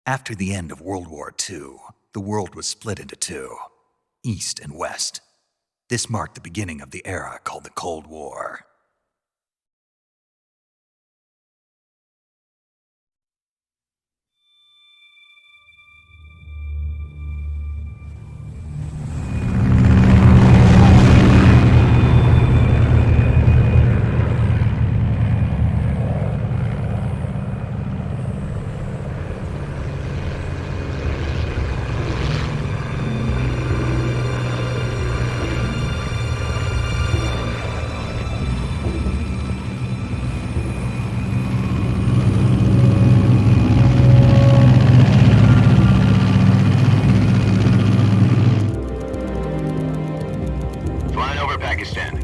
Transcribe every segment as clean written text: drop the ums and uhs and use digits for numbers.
After the end of World War II, the world was split into two, East and West. This marked the beginning of the era called the Cold War.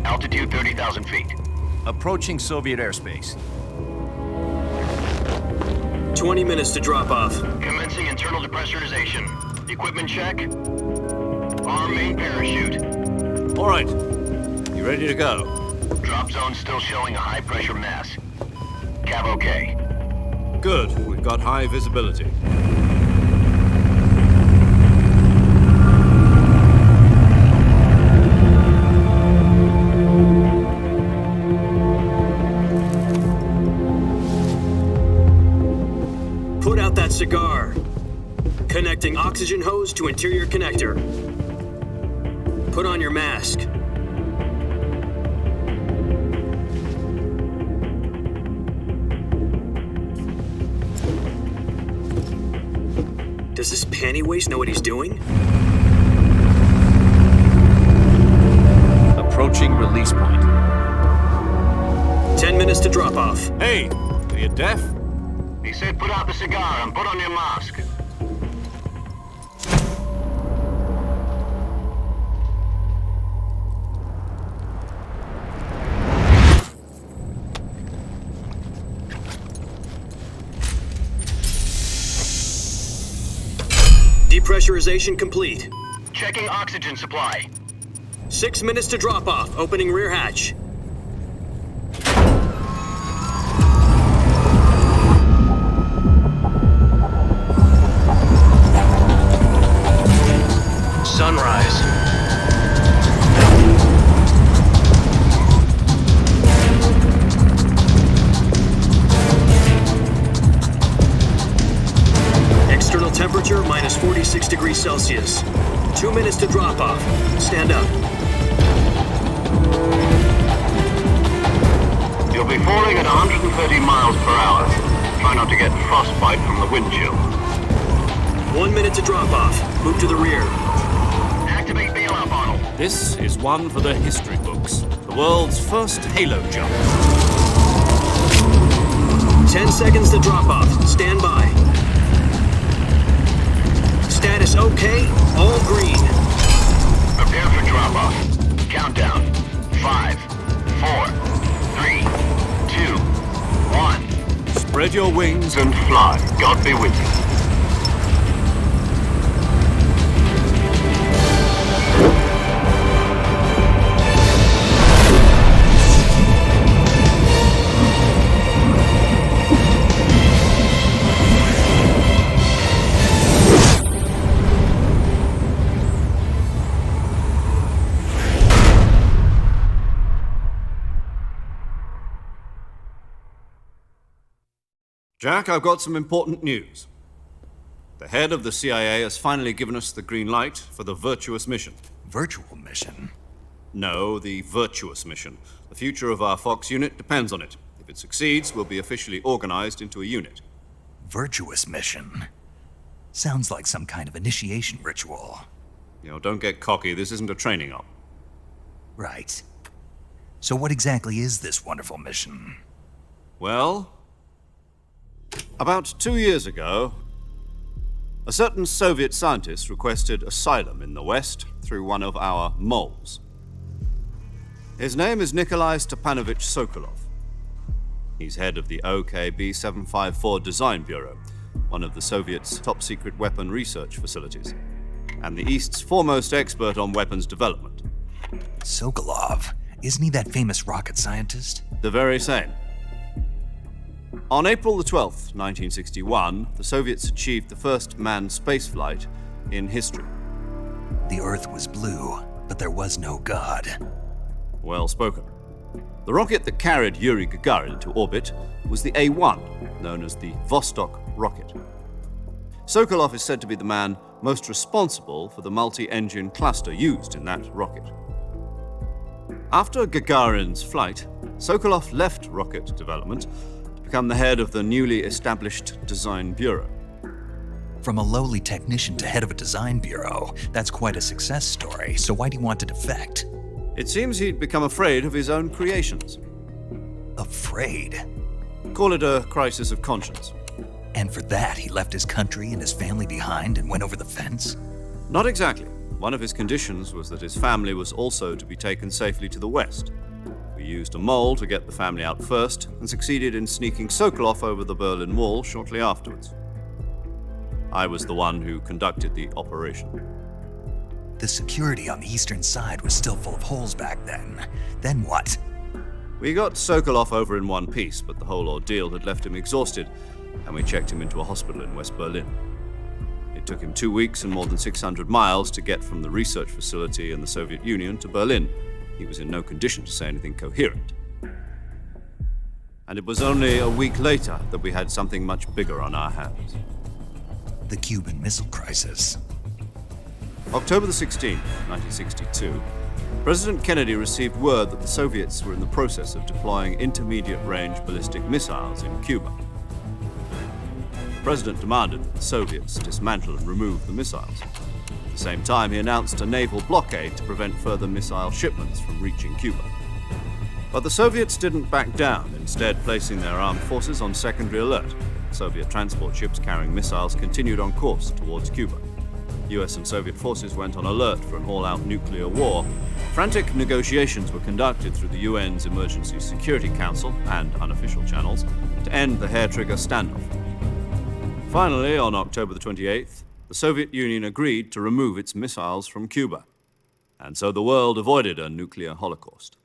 Altitude 30,000 feet. Approaching Soviet airspace. 20 minutes to drop off. Commencing internal depressurization. Equipment check. Arm main parachute. All right. You ready to go? Drop zone still showing a high pressure mass. Cav okay. Good. We've got high visibility. Put out that cigar. Connecting oxygen hose to interior connector. Put on your mask. Does this panty waste know what he's doing? Approaching release point. 10 minutes to drop off. Hey, are you deaf? He said put out the cigar and put on your mask. Depressurization complete. Checking oxygen supply. 6 minutes to drop off. Opening rear hatch. Sunrise. External temperature minus 46 degrees Celsius. 2 minutes to drop off. Stand up. You'll be falling at 130 miles per hour. Try not to get frostbite from the wind chill. 1 minute to drop off. Move to the rear. Activate bailout bottle. This is one for the history books. The world's first halo jump. 10 seconds to drop off. Stand by. Status okay. All green. Prepare for drop off. Countdown. 5, 4, 3, 2, 1. Spread your wings And fly. God be with you. Jack, I've got some important news. The head of the CIA has finally given us the green light for the Virtuous mission. Virtual mission? No, the Virtuous mission. The future of our Fox unit depends on it. If it succeeds, we'll be officially organized into a unit. Virtuous mission? Sounds like some kind of initiation ritual. Don't get cocky. This isn't a training op. Right. So what exactly is this wonderful mission? Well, about 2 years ago, a certain Soviet scientist requested asylum in the West through one of our moles. His name is Nikolai Stepanovich Sokolov. He's head of the OKB-754 Design Bureau, one of the Soviets' top-secret weapon research facilities, and the East's foremost expert on weapons development. Sokolov? Isn't he that famous rocket scientist? The very same. On April the 12th, 1961, the Soviets achieved the first manned spaceflight in history. The Earth was blue, but there was no God. Well spoken. The rocket that carried Yuri Gagarin into orbit was the A-1, known as the Vostok rocket. Sokolov is said to be the man most responsible for the multi-engine cluster used in that rocket. After Gagarin's flight, Sokolov left rocket development to become the head of the newly established Design Bureau. From a lowly technician to head of a design bureau, that's quite a success story, so why'd he want to defect? It seems he'd become afraid of his own creations. Afraid? Call it a crisis of conscience. And for that, he left his country and his family behind and went over the fence? Not exactly. One of his conditions was that his family was also to be taken safely to the west. We used a mole to get the family out first and succeeded in sneaking Sokolov over the Berlin Wall shortly afterwards. I was the one who conducted the operation. The security on the eastern side was still full of holes back then. Then what? We got Sokolov over in one piece, but the whole ordeal had left him exhausted, and we checked him into a hospital in West Berlin. It took him 2 weeks and more than 600 miles to get from the research facility in the Soviet Union to Berlin. He was in no condition to say anything coherent. And it was only a week later that we had something much bigger on our hands. The Cuban Missile Crisis. October the 16th, 1962, President Kennedy received word that the Soviets were in the process of deploying intermediate-range ballistic missiles in Cuba. The President demanded that the Soviets dismantle and remove the missiles. At the same time, he announced a naval blockade to prevent further missile shipments from reaching Cuba. But the Soviets didn't back down, instead placing their armed forces on secondary alert. Soviet transport ships carrying missiles continued on course towards Cuba. US and Soviet forces went on alert for an all-out nuclear war. Frantic negotiations were conducted through the UN's Emergency Security Council and unofficial channels to end the hair-trigger standoff. Finally, on October the 28th, the Soviet Union agreed to remove its missiles from Cuba, and so the world avoided a nuclear holocaust.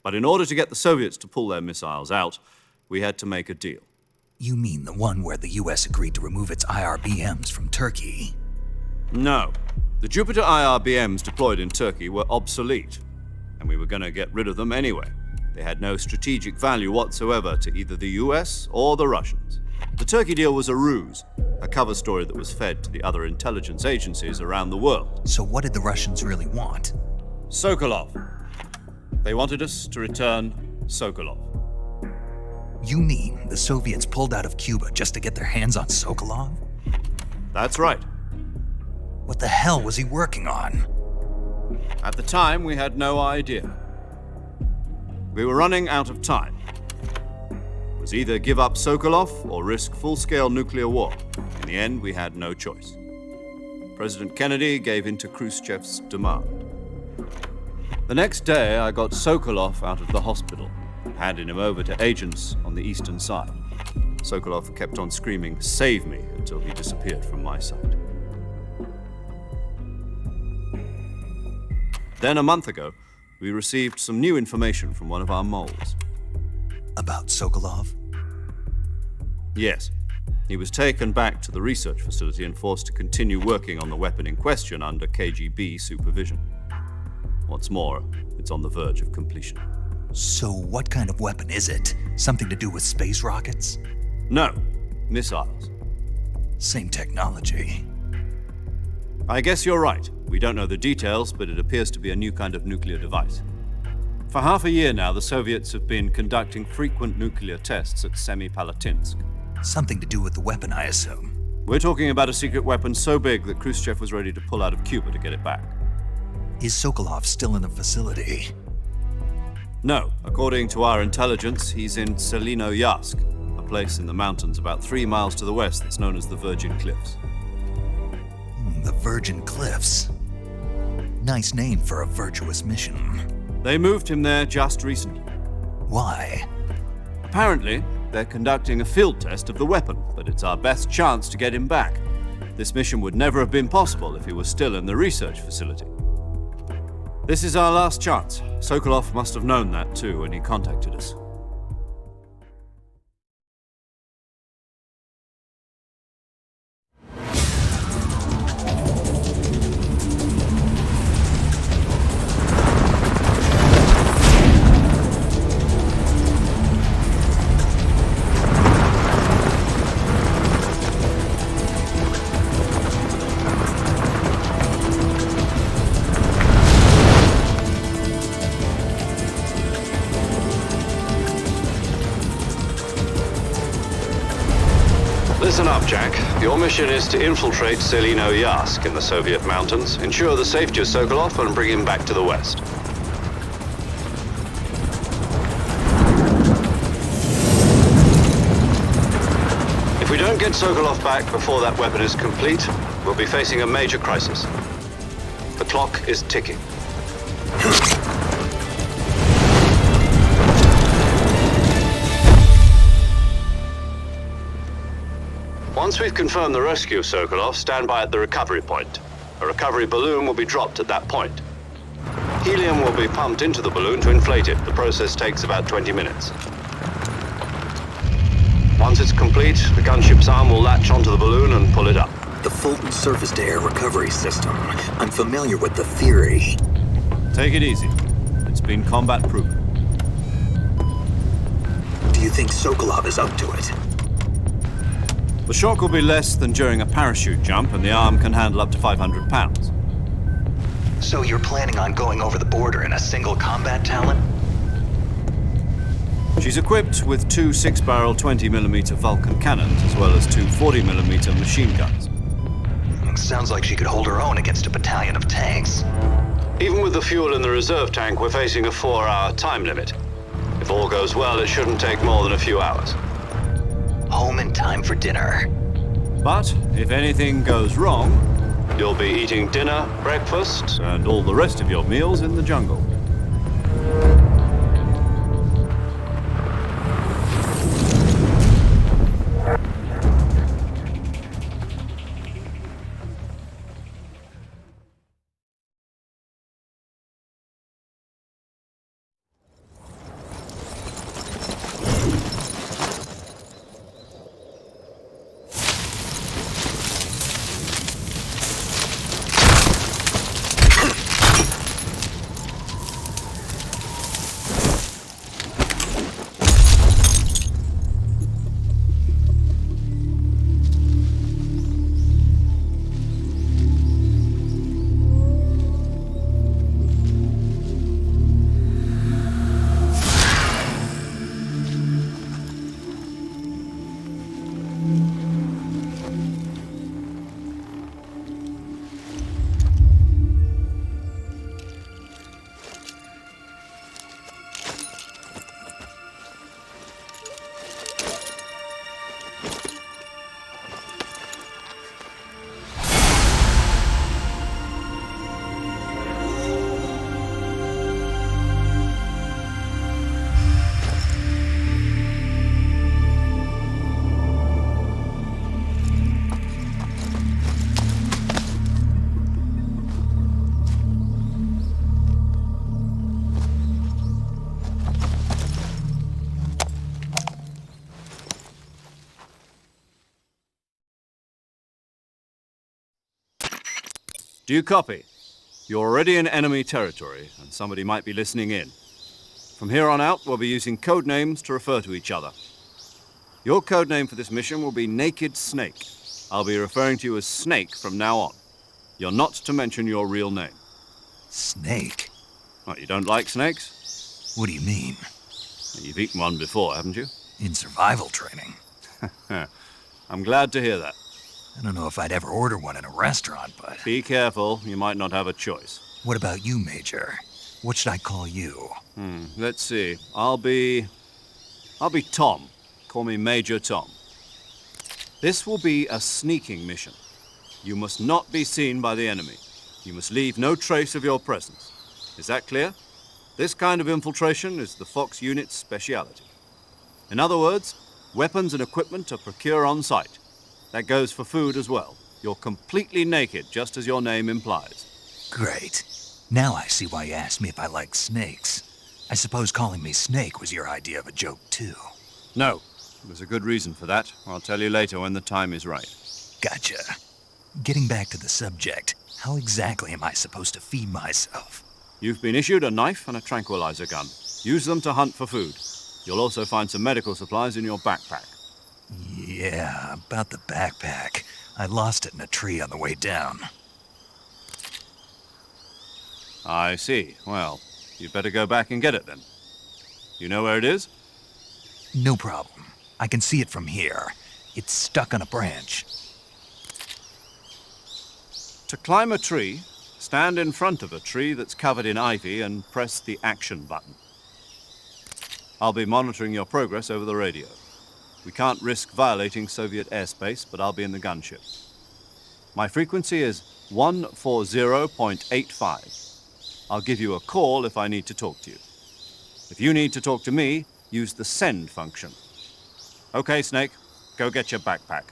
But in order to get the Soviets to pull their missiles out, we had to make a deal. You mean the one where the US agreed to remove its IRBMs from Turkey? No. The Jupiter IRBMs deployed in Turkey were obsolete, and we were going to get rid of them anyway. They had no strategic value whatsoever to either the US or the Russians. The Turkey deal was a ruse, a cover story that was fed to the other intelligence agencies around the world. So what did the Russians really want? Sokolov. They wanted us to return Sokolov. You mean the Soviets pulled out of Cuba just to get their hands on Sokolov? That's right. What the hell was he working on? At the time, we had no idea. We were running out of time. It was either give up Sokolov or risk full-scale nuclear war. In the end, we had no choice. President Kennedy gave in to Khrushchev's demand. The next day, I got Sokolov out of the hospital, handing him over to agents on the eastern side. Sokolov kept on screaming, "Save me," until he disappeared from my sight. Then a month ago, we received some new information from one of our moles. About Sokolov? Yes. He was taken back to the research facility and forced to continue working on the weapon in question under KGB supervision. What's more, it's on the verge of completion. So what kind of weapon is it? Something to do with space rockets? No, missiles. Same technology. I guess you're right. We don't know the details, but it appears to be a new kind of nuclear device. For half a year now, the Soviets have been conducting frequent nuclear tests at Semipalatinsk. Something to do with the weapon, I assume. We're talking about a secret weapon so big that Khrushchev was ready to pull out of Cuba to get it back. Is Sokolov still in the facility? No, according to our intelligence, he's in Selinoyarsk, a place in the mountains about 3 miles to the west that's known as the Virgin Cliffs. The Virgin Cliffs. Nice name for a virtuous mission. They moved him there just recently. Why? Apparently, they're conducting a field test of the weapon, but it's our best chance to get him back. This mission would never have been possible if he was still in the research facility. This is our last chance. Sokolov must have known that too when he contacted us. listen up, Jack. Your mission is to infiltrate Selino Yask in the Soviet mountains, ensure the safety of Sokolov, and bring him back to the West. If we don't get Sokolov back before that weapon is complete, we'll be facing a major crisis. The clock is ticking. Once we've confirmed the rescue of Sokolov, stand by at the recovery point. A recovery balloon will be dropped at that point. Helium will be pumped into the balloon to inflate it. The process takes about 20 minutes. Once it's complete, the gunship's arm will latch onto the balloon and pull it up. The Fulton surface-to-air recovery system. I'm familiar with the theory. Take it easy. It's been combat-proven. Do you think Sokolov is up to it? The shock will be less than during a parachute jump, and the arm can handle up to 500 pounds. So you're planning on going over the border in a single combat Talon? She's equipped with two 6-barrel 20mm Vulcan cannons, as well as two 40mm machine guns. Sounds like she could hold her own against a battalion of tanks. Even with the fuel in the reserve tank, we're facing a 4-hour time limit. If all goes well, it shouldn't take more than a few hours. Home in time for dinner. But if anything goes wrong, you'll be eating dinner, breakfast, and all the rest of your meals in the jungle. Do you copy? You're already in enemy territory, and somebody might be listening in. From here on out, we'll be using code names to refer to each other. Your code name for this mission will be Naked Snake. I'll be referring to you as Snake from now on. You're not to mention your real name. Snake? What, you don't like snakes? What do you mean? You've eaten one before, haven't you? In survival training. I'm glad to hear that. I don't know if I'd ever order one in a restaurant, but... Be careful, you might not have a choice. What about you, Major? What should I call you? Let's see. I'll be Tom. Call me Major Tom. This will be a sneaking mission. You must not be seen by the enemy. You must leave no trace of your presence. Is that clear? This kind of infiltration is the Fox unit's speciality. In other words, weapons and equipment are procured on site. That goes for food as well. You're completely naked, just as your name implies. Great. Now I see why you asked me if I like snakes. I suppose calling me Snake was your idea of a joke, too. No, there's a good reason for that. I'll tell you later when the time is right. Gotcha. Getting back to the subject, how exactly am I supposed to feed myself? You've been issued a knife and a tranquilizer gun. Use them to hunt for food. You'll also find some medical supplies in your backpack. Yeah, about the backpack. I lost it in a tree on the way down. I see. Well, you'd better go back and get it then. You know where it is? No problem. I can see it from here. It's stuck on a branch. To climb a tree, stand in front of a tree that's covered in ivy and press the action button. I'll be monitoring your progress over the radio. We can't risk violating Soviet airspace, but I'll be in the gunship. My frequency is 140.85. I'll give you a call if I need to talk to you. If you need to talk to me, use the send function. Okay, Snake, go get your backpack.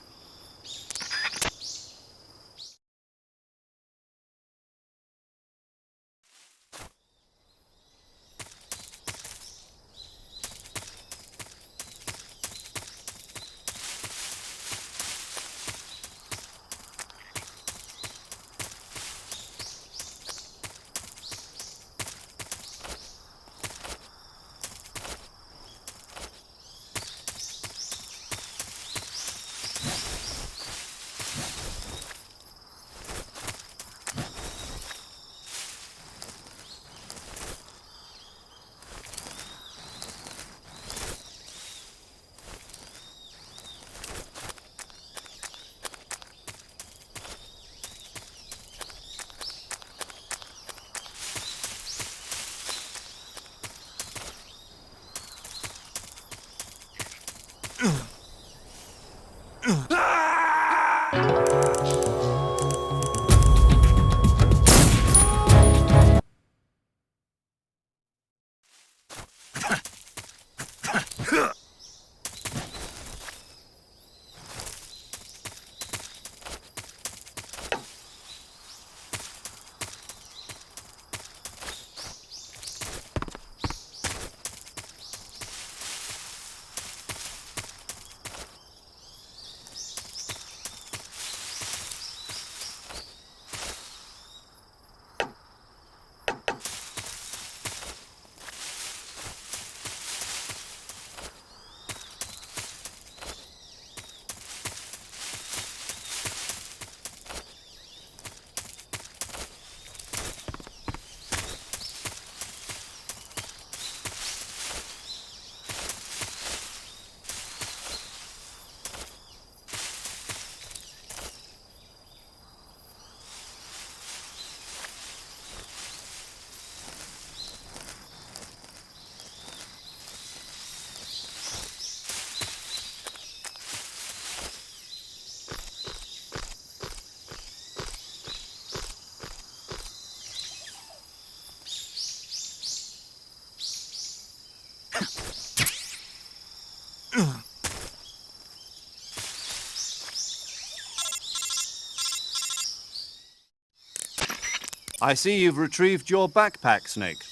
I see you've retrieved your backpack, Snake.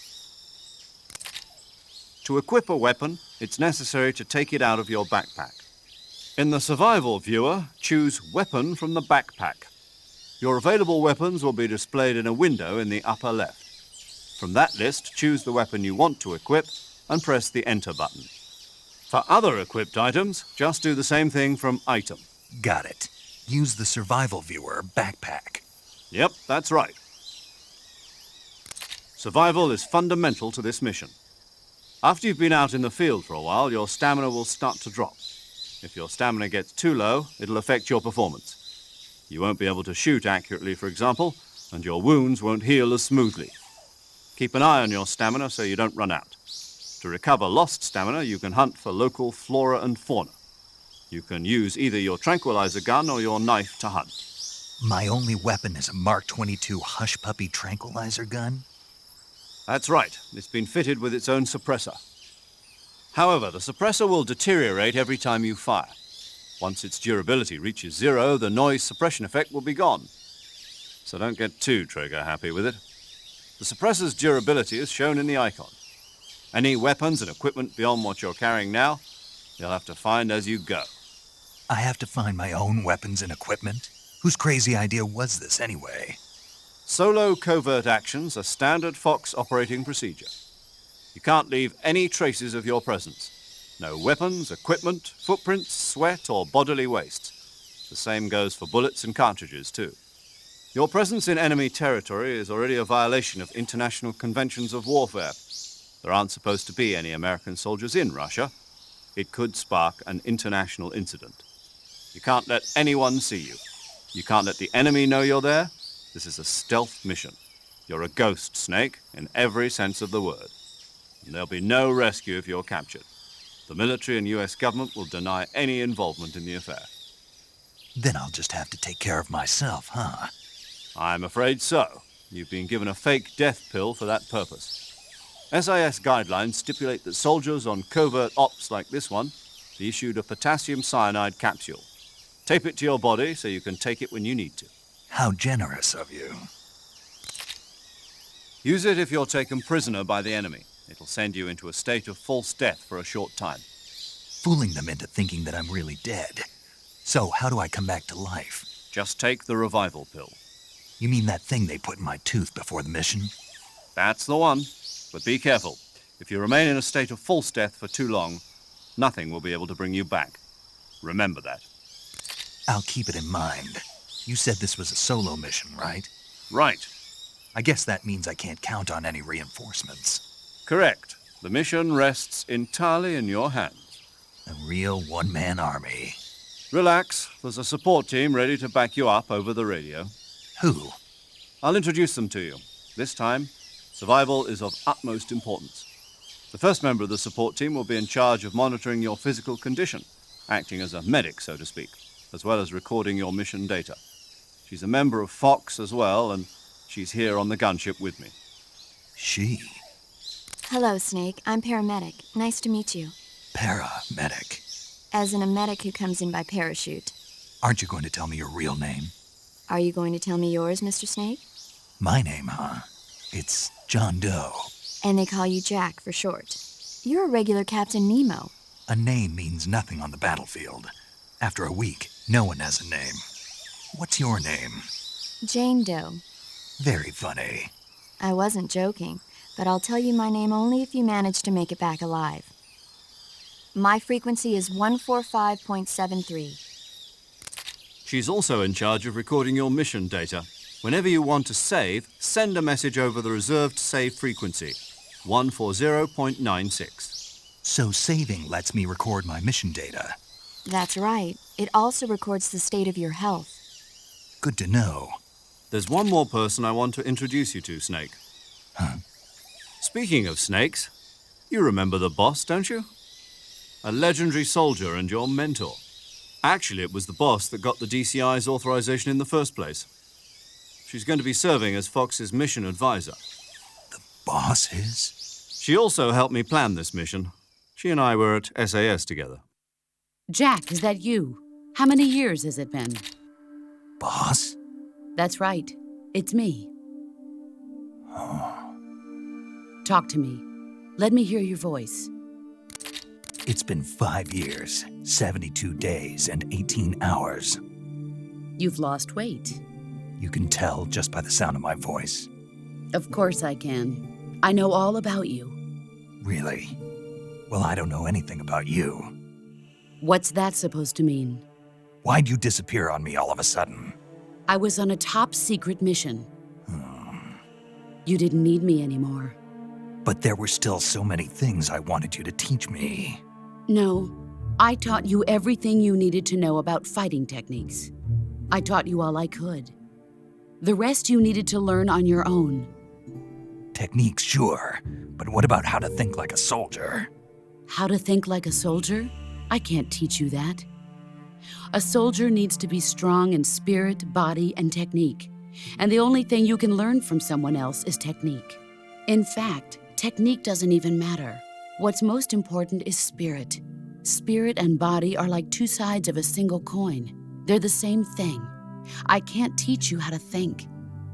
To equip a weapon, it's necessary to take it out of your backpack. In the survival viewer, choose Weapon from the backpack. Your available weapons will be displayed in a window in the upper left. From that list, choose the weapon you want to equip and press the Enter button. For other equipped items, just do the same thing from Item. Got it. Use the survival viewer backpack. Yep, that's right. Survival is fundamental to this mission. After you've been out in the field for a while, your stamina will start to drop. If your stamina gets too low, it'll affect your performance. You won't be able to shoot accurately, for example, and your wounds won't heal as smoothly. Keep an eye on your stamina so you don't run out. To recover lost stamina, you can hunt for local flora and fauna. You can use either your tranquilizer gun or your knife to hunt. My only weapon is a Mark 22 Hush Puppy tranquilizer gun? That's right. It's been fitted with its own suppressor. However, the suppressor will deteriorate every time you fire. Once its durability reaches 0, the noise suppression effect will be gone. So don't get too trigger happy with it. The suppressor's durability is shown in the icon. Any weapons and equipment beyond what you're carrying now, you'll have to find as you go. I have to find my own weapons and equipment? Whose crazy idea was this anyway? Solo covert actions are standard Fox operating procedure. You can't leave any traces of your presence. No weapons, equipment, footprints, sweat, or bodily waste. The same goes for bullets and cartridges, too. Your presence in enemy territory is already a violation of international conventions of warfare. There aren't supposed to be any American soldiers in Russia. It could spark an international incident. You can't let anyone see you. You can't let the enemy know you're there. This is a stealth mission. You're a ghost, Snake, in every sense of the word. And there'll be no rescue if you're captured. The military and US government will deny any involvement in the affair. Then I'll just have to take care of myself, huh? I'm afraid so. You've been given a fake death pill for that purpose. SIS guidelines stipulate that soldiers on covert ops like this one be issued a potassium cyanide capsule. Tape it to your body so you can take it when you need to. How generous of you. Use it if you're taken prisoner by the enemy. It'll send you into a state of false death for a short time. Fooling them into thinking that I'm really dead. So, how do I come back to life? Just take the revival pill. You mean that thing they put in my tooth before the mission? That's the one. But be careful. If you remain in a state of false death for too long, nothing will be able to bring you back. Remember that. I'll keep it in mind. You said this was a solo mission, right? Right. I guess that means I can't count on any reinforcements. Correct. The mission rests entirely in your hands. A real one-man army. Relax. There's a support team ready to back you up over the radio. Who? I'll introduce them to you. This time, survival is of utmost importance. The first member of the support team will be in charge of monitoring your physical condition, acting as a medic, so to speak, as well as recording your mission data. She's a member of Fox as well, and she's here on the gunship with me. She? Hello, Snake. I'm paramedic. Nice to meet you. Paramedic. As in a medic who comes in by parachute. Aren't you going to tell me your real name? Are you going to tell me yours, Mr. Snake? My name, huh? It's John Doe. And they call you Jack for short. You're a regular Captain Nemo. A name means nothing on the battlefield. After a week, no one has a name. What's your name? Jane Doe. Very funny. I wasn't joking, but I'll tell you my name only if you manage to make it back alive. My frequency is 145.73. She's also in charge of recording your mission data. Whenever you want to save, send a message over the reserved save frequency, 140.96. So saving lets me record my mission data. That's right. It also records the state of your health. Good to know. There's one more person I want to introduce you to, Snake. Huh? Speaking of snakes, you remember the boss, don't you? A legendary soldier and your mentor. Actually, it was the boss that got the DCI's authorization in the first place. She's going to be serving as Fox's mission advisor. The boss is? She also helped me plan this mission. She and I were at SAS together. Jack, is that you? How many years has it been? Boss? That's right. It's me. Talk to me. Let me hear your voice. It's been 5 years, 72 days, and 18 hours. You've lost weight. You can tell just by the sound of my voice. Of course I can. I know all about you. Really? Well, I don't know anything about you. What's that supposed to mean? Why'd you disappear on me all of a sudden? I was on a top-secret mission. You didn't need me anymore. But there were still so many things I wanted you to teach me. No, I taught you everything you needed to know about fighting techniques. I taught you all I could. The rest you needed to learn on your own. Techniques, sure. But what about how to think like a soldier? How to think like a soldier? I can't teach you that. A soldier needs to be strong in spirit, body, and technique. And the only thing you can learn from someone else is technique. In fact, technique doesn't even matter. What's most important is spirit. Spirit and body are like two sides of a single coin. They're the same thing. I can't teach you how to think.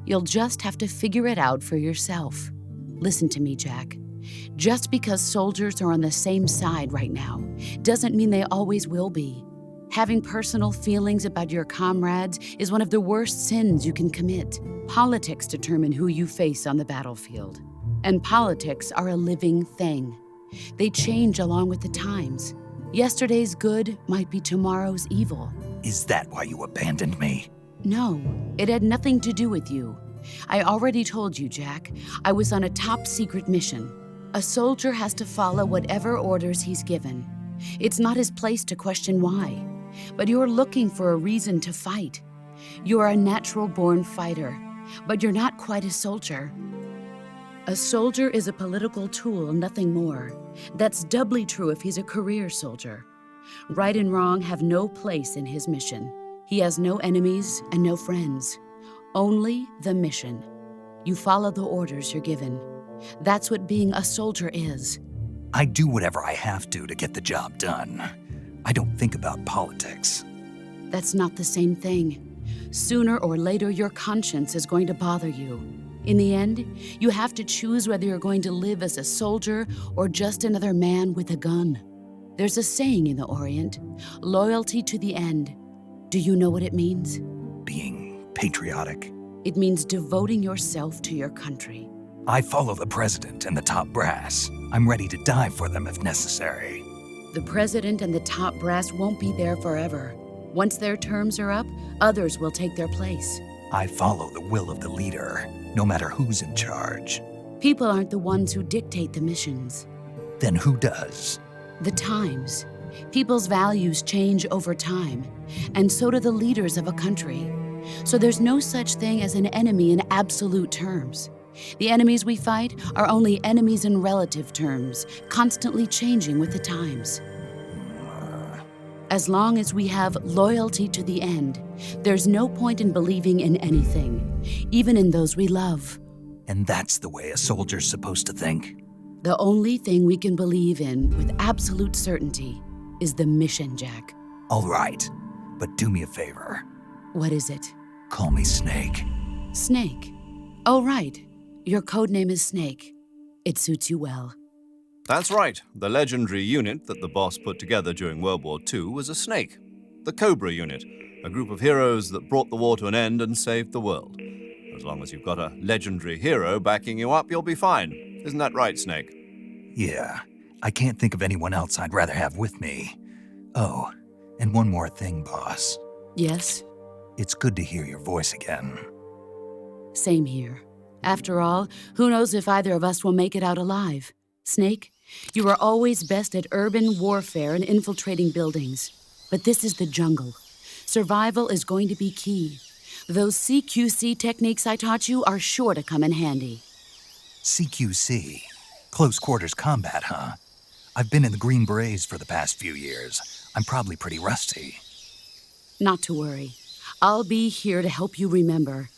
You'll just have to figure it out for yourself. Listen to me, Jack. Just because soldiers are on the same side right now doesn't mean they always will be. Having personal feelings about your comrades is one of the worst sins you can commit. Politics determine who you face on the battlefield. And politics are a living thing. They change along with the times. Yesterday's good might be tomorrow's evil. Is that why you abandoned me? No, it had nothing to do with you. I already told you, Jack. I was on a top-secret mission. A soldier has to follow whatever orders he's given. It's not his place to question why. but you're looking for a reason to fight. You're a natural-born fighter, but you're not quite a soldier. A soldier is a political tool, nothing more. That's doubly true if he's a career soldier. Right and wrong have no place in his mission. He has no enemies and no friends. Only the mission. You follow the orders you're given. That's what being a soldier is. I do whatever I have to get the job done. I don't think about politics. That's not the same thing. Sooner or later, your conscience is going to bother you. In the end, you have to choose whether you're going to live as a soldier or just another man with a gun. There's a saying in the Orient, loyalty to the end. Do you know what it means? Being patriotic. It means devoting yourself to your country. I follow the president and the top brass. I'm ready to die for them if necessary. The president and the top brass won't be there forever. Once their terms are up, others will take their place. I follow the will of the leader, no matter who's in charge. People aren't the ones who dictate the missions. Then who does? The times. People's values change over time, and so do the leaders of a country. So there's no such thing as an enemy in absolute terms. The enemies we fight are only enemies in relative terms, constantly changing with the times. As long as we have loyalty to the end, there's no point in believing in anything, even in those we love. And that's the way a soldier's supposed to think? The only thing we can believe in with absolute certainty is the mission, Jack. All right, but do me a favor. What is it? Call me Snake. Snake. Oh, right. Your code name is Snake. It suits you well. That's right. The legendary unit that the boss put together during World War II was a snake. The Cobra unit, a group of heroes that brought the war to an end and saved the world. As long as you've got a legendary hero backing you up, you'll be fine. Isn't that right, Snake? Yeah, I can't think of anyone else I'd rather have with me. Oh, and one more thing, boss. Yes? It's good to hear your voice again. Same here. After all, who knows if either of us will make it out alive? Snake, you are always best at urban warfare and infiltrating buildings. But this is the jungle. Survival is going to be key. Those CQC techniques I taught you are sure to come in handy. CQC? Close quarters combat, huh? I've been in the Green Berets for the past few years. I'm probably pretty rusty. Not to worry. I'll be here to help you remember.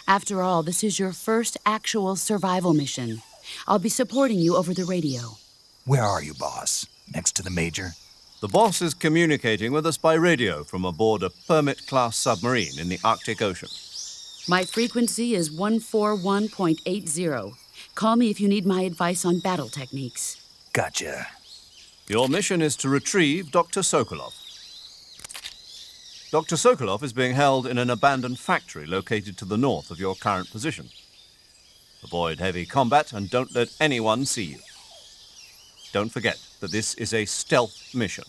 After all, this is your first actual survival mission. I'll be supporting you over the radio. Where are you, boss? Next to the Major? The boss is communicating with us by radio from aboard a Permit-class submarine in the Arctic Ocean. My frequency is 141.80. Call me if you need my advice on battle techniques. Gotcha. Your mission is to retrieve Dr. Sokolov. Dr. Sokolov is being held in an abandoned factory located to the north of your current position. Avoid heavy combat and don't let anyone see you. Don't forget that this is a stealth mission.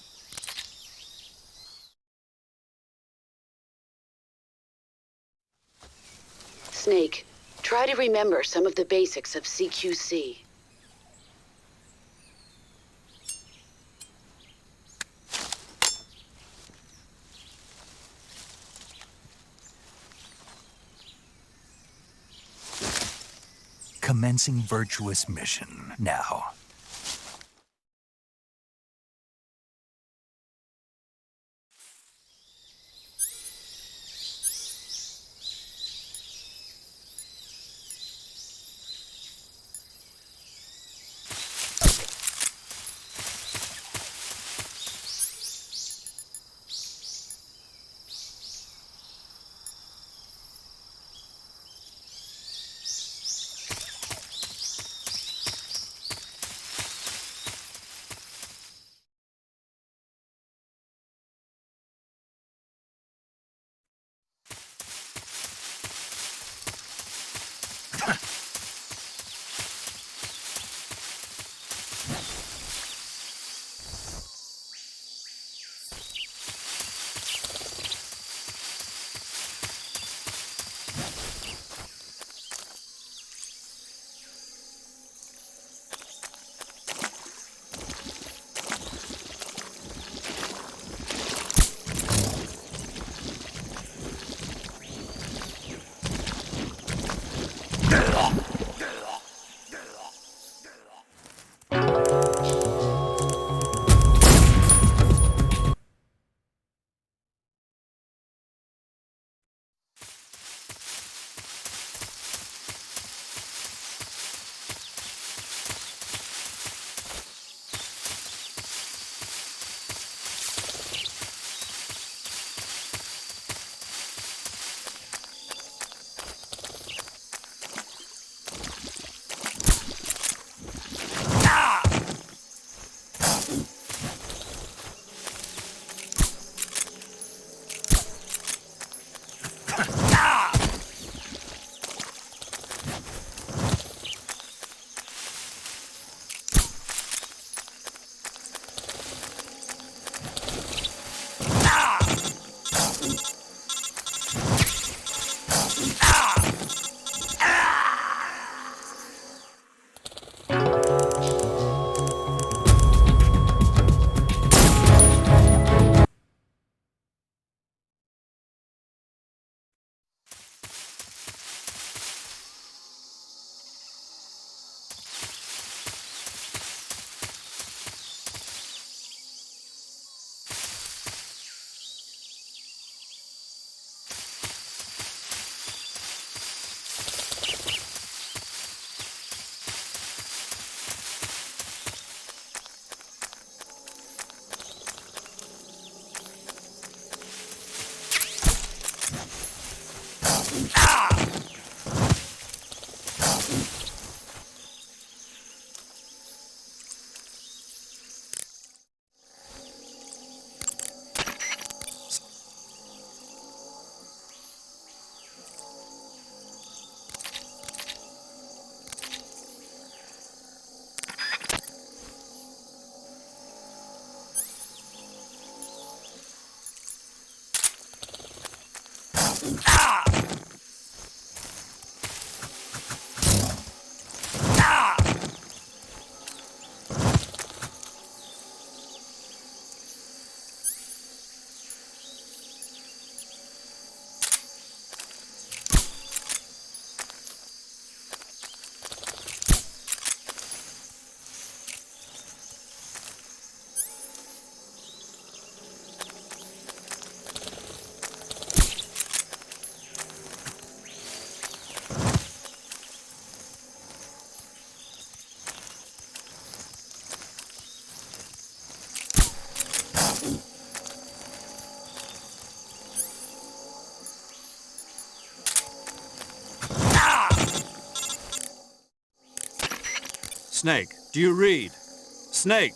Snake, try to remember some of the basics of CQC. Commencing virtuous mission now. Snake, do you read? Snake!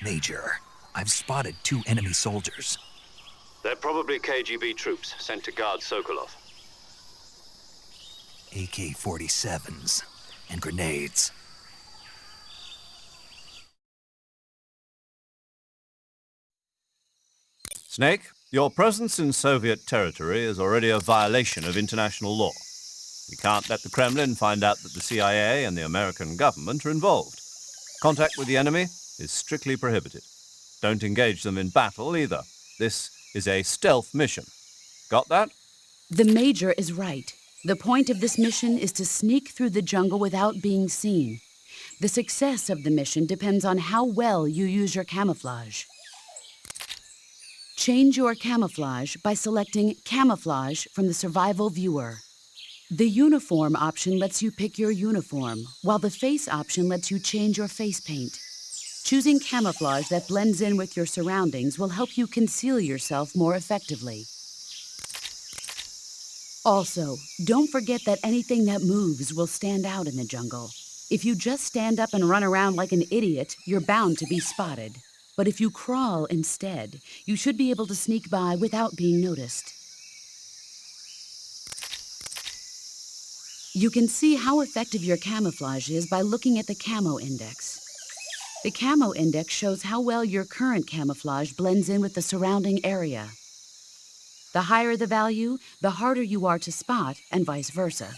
Major, I've spotted 2 enemy soldiers. They're probably KGB troops sent to guard Sokolov. AK-47s and grenades. Snake, your presence in Soviet territory is already a violation of international law. We can't let the Kremlin find out that the CIA and the American government are involved. Contact with the enemy is strictly prohibited. Don't engage them in battle either. This is a stealth mission. Got that? The Major is right. The point of this mission is to sneak through the jungle without being seen. The success of the mission depends on how well you use your camouflage. Change your camouflage by selecting Camouflage from the Survival Viewer. The Uniform option lets you pick your uniform, while the Face option lets you change your face paint. Choosing camouflage that blends in with your surroundings will help you conceal yourself more effectively. Also, don't forget that anything that moves will stand out in the jungle. If you just stand up and run around like an idiot, you're bound to be spotted. But if you crawl instead, you should be able to sneak by without being noticed. You can see how effective your camouflage is by looking at the Camo Index. The Camo Index shows how well your current camouflage blends in with the surrounding area. The higher the value, the harder you are to spot, and vice versa.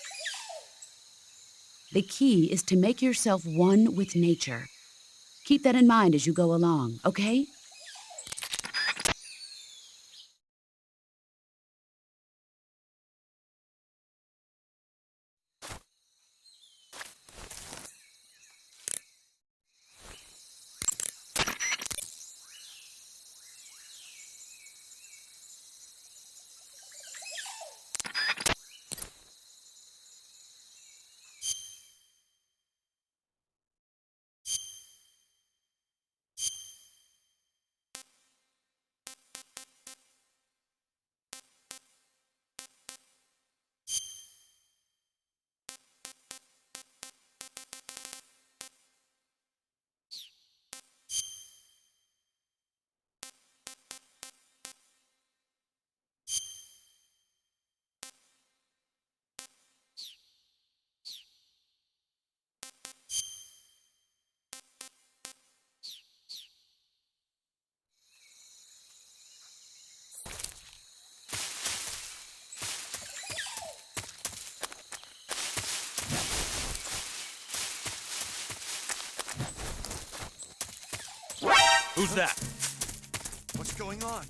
The key is to make yourself one with nature. Keep that in mind as you go along, okay? Who's that? What's going on?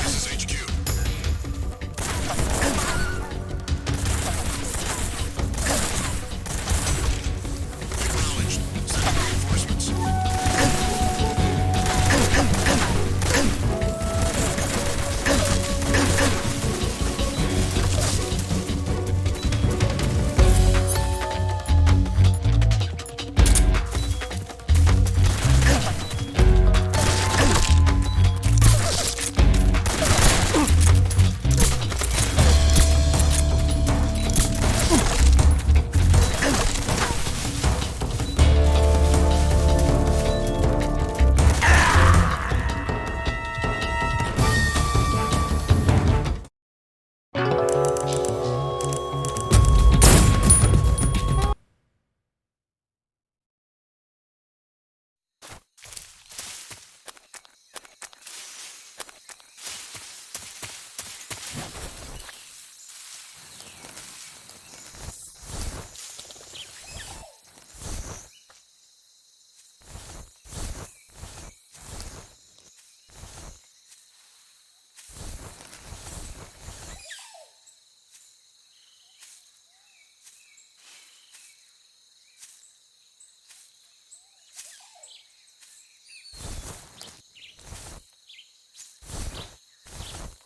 This is HQ. Acknowledged. Sending reinforcements.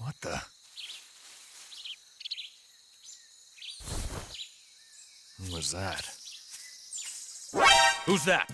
What the? Who was that? Who's that?